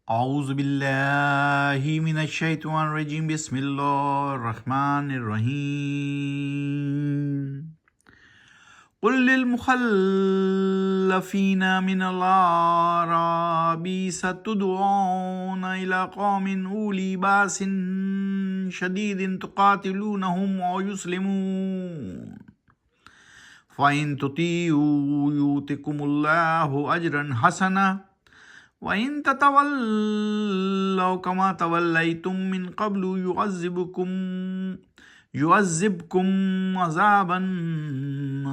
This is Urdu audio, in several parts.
اعوذ باللہ من الشیطان الرجیم بسم اللہ الرحمن الرحیم قل للمخلفین من الأعراب ستدعون إلى قوم أولی باس شدید تقاتلونهم أو يسلمون فإن تطیعوا یؤتکم اللہ اجرا حسنا وَإِن تَتَوَلَّوْا كَمَا تَوَلَّيْتُم مِّن قَبْلُ يُعَذِّبْكُمْ عَذَابًا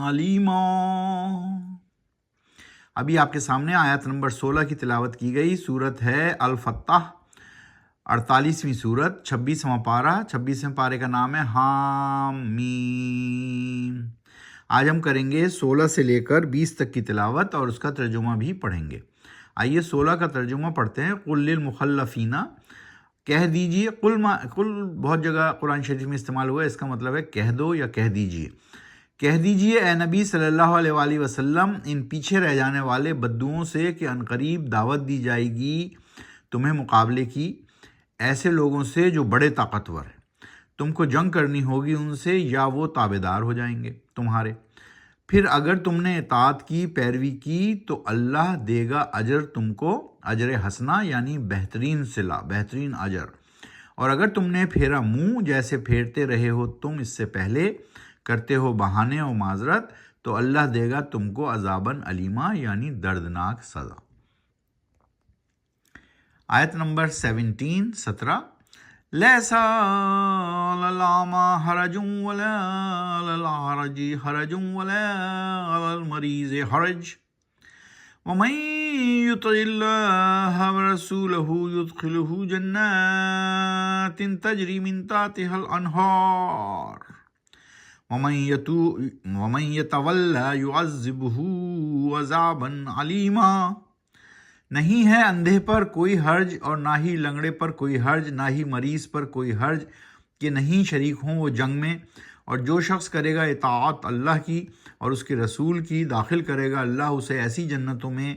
عَلِيمًا۔ ابھی آپ کے سامنے آیت نمبر 16 کی تلاوت کی گئی۔ سورت ہے الفتح، 48ویں سورت، 26واں پارہ، 26ویں پارے کا نام ہے حامیم۔ آج ہم کریں گے 16 سے لے کر 20 تک کی تلاوت اور اس کا ترجمہ بھی پڑھیں گے۔ آئیے 16 کا ترجمہ پڑھتے ہیں۔ قل للمخلفین، کہہ دیجئے۔ قل بہت جگہ قرآن شریف میں استعمال ہوا ہے، اس کا مطلب ہے کہہ دو یا کہہ دیجئے۔ کہہ دیجئے اے نبی صلی اللہ علیہ وآلہ وسلم ان پیچھے رہ جانے والے بدوؤں سے کہ عنقریب دعوت دی جائے گی تمہیں مقابلے کی ایسے لوگوں سے جو بڑے طاقتور ہیں۔ تم کو جنگ کرنی ہوگی ان سے یا وہ تابعدار ہو جائیں گے تمہارے۔ پھر اگر تم نے اطاعت کی، پیروی کی تو اللہ دے گا اجر تم کو، اجر حسنہ یعنی بہترین صلہ، بہترین اجر۔ اور اگر تم نے پھیرا منہ جیسے پھیرتے رہے ہو تم اس سے پہلے، کرتے ہو بہانے اور معذرت، تو اللہ دے گا تم کو عذاباً علیمہ یعنی دردناک سزا۔ آیت نمبر 17 لیسا علی الأعمى حرج ولا علی الأعرج حرج ولا علی المریض حرج ومن یطع اللہ ورسولہ یدخلہ جنات تجری من تحتها الانہار ومن یتولی یعذبہ عذابا علیما۔ نہیں ہے اندھے پر کوئی حرج اور نہ ہی لنگڑے پر کوئی حرج، نہ ہی مریض پر کوئی حرج کہ نہیں شریک ہوں وہ جنگ میں، اور جو شخص کرے گا اطاعت اللہ کی اور اس کے رسول کی، داخل کرے گا اللہ اسے ایسی جنتوں میں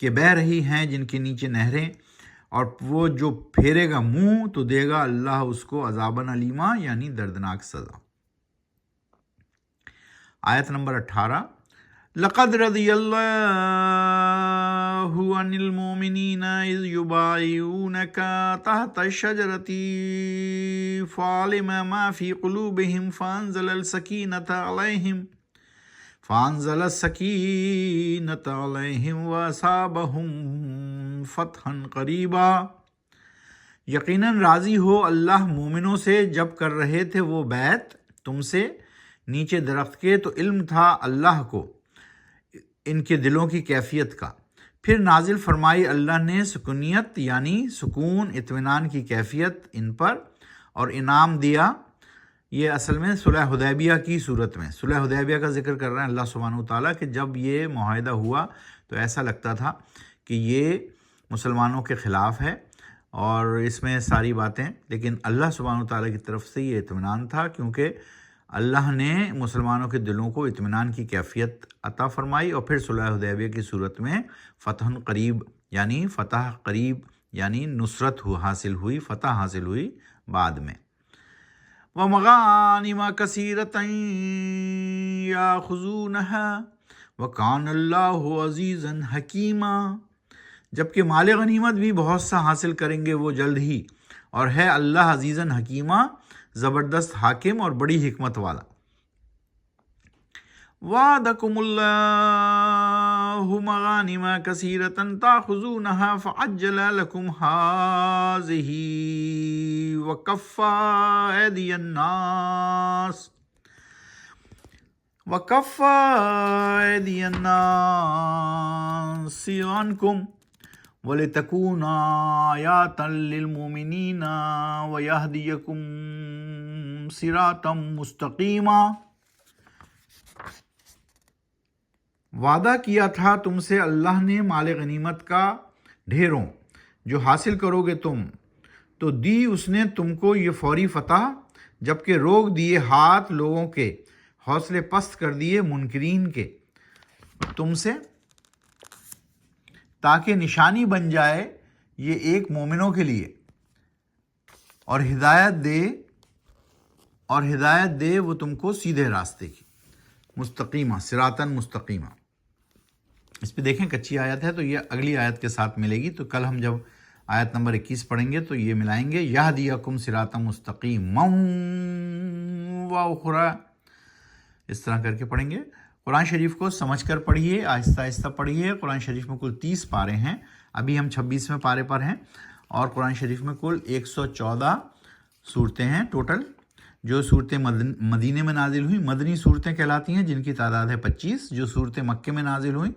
کہ بہہ رہی ہیں جن کے نیچے نہریں، اور وہ جو پھیرے گا منہ تو دے گا اللہ اس کو عذاباً علیمہ یعنی دردناک سزا۔ آیت نمبر 18 لقد رضی اللہ عن المؤمنین اذ یبایعونک تحت الشجرۃ فعلم ما فی قلوبہم فانزل السکینۃ علیہم واصابہم فتحا قریبا۔ یقیناً راضی ہو اللہ مومنوں سے جب کر رہے تھے وہ بیعت تم سے نیچے درخت کے، تو علم تھا اللہ کو ان کے دلوں کی کیفیت کا۔ پھر نازل فرمائی اللہ نے سکونیت یعنی سکون، اطمینان کی کیفیت ان پر، اور انعام دیا۔ یہ اصل میں صلح حدیبیہ کی صورت میں صلح حدیبیہ کا ذکر کر رہے ہیں اللہ سبحانہ وتعالیٰ کہ جب یہ معاہدہ ہوا تو ایسا لگتا تھا کہ یہ مسلمانوں کے خلاف ہے اور اس میں ساری باتیں، لیکن اللہ سبحانہ وتعالیٰ کی طرف سے یہ اطمینان تھا، کیونکہ اللہ نے مسلمانوں کے دلوں کو اطمینان کی کیفیت عطا فرمائی۔ اور پھر صلح حدیبیہ کی صورت میں فتح قریب یعنی فتح قریب یعنی نصرت حاصل ہوئی، فتح حاصل ہوئی بعد میں۔ وَمَغَانِمَ كَثِيرَةً يَأْخُذُونَهَا وَكَانَ اللَّهُ عَزِيزًا حَكِيمًا۔ جبکہ مال غنیمت بھی بہت سا حاصل کریں گے وہ جلد ہی، اور ہے اللہ عزیزاً حکیمہ، زبردست حاکم اور بڑی حکمت والا۔ وعدکم اللہ مغانم کثیرۃ تاخذونها فعجل لکم هذه وکف ایدی الناس عنکم وَلِتَكُونَ آیَاتًا لِلْمُؤْمِنِینَ وَيَهْدِيَكُمْ صِرَاطًا مُسْتَقِیمًا۔ وعدہ کیا تھا تم سے اللہ نے مال غنیمت کا ڈھیروں، جو حاصل کرو گے تم، تو دی اس نے تم کو یہ فوری فتح، جبکہ روک دیے ہاتھ لوگوں کے، حوصلے پست کر دیے منکرین کے تم سے، تاکہ نشانی بن جائے یہ ایک مومنوں کے لیے، اور ہدایت دے وہ تم کو سیدھے راستے کی، مستقیمہ، صراطاً مستقیمہ۔ اس پہ دیکھیں کچی آیت ہے تو یہ اگلی آیت کے ساتھ ملے گی، تو کل ہم جب آیت نمبر 21 پڑھیں گے تو یہ ملائیں گے، یہدیکم صراطا مستقیما و اخری، اس طرح کر کے پڑھیں گے۔ قرآن شریف کو سمجھ کر پڑھیے، آہستہ آہستہ پڑھیے۔ قرآن شریف میں کل 30 پارے ہیں، ابھی ہم 26ویں پارے پر ہیں، اور قرآن شریف میں کل 114 صورتیں ہیں ٹوٹل، جو صورتیں مدینے میں نازل ہوئیں مدنی صورتیں کہلاتی ہیں، جن کی تعداد ہے 25۔ جو صورتیں مکے میں نازل ہوئیں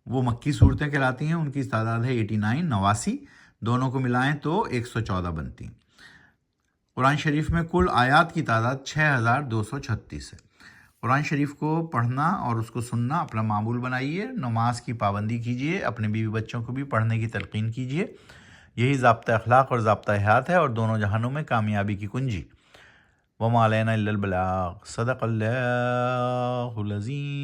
وہ مکی صورتیں کہلاتی ہیں، ان کی تعداد ہے 89۔ دونوں کو ملائیں تو 114 بنتی ہیں۔ قرآن شریف میں کل آیات کی تعداد 6236 ہے۔ قرآن شریف کو پڑھنا اور اس کو سننا اپنا معمول بنائیے، نماز کی پابندی کیجیے، اپنے بیوی بچوں کو بھی پڑھنے کی تلقین کیجیے۔ یہی ضابطہ اخلاق اور ضابطہ حیات ہے، اور دونوں جہانوں میں کامیابی کی کنجی۔ وما علینا الا البلاغ، صدق اللہ العظیم۔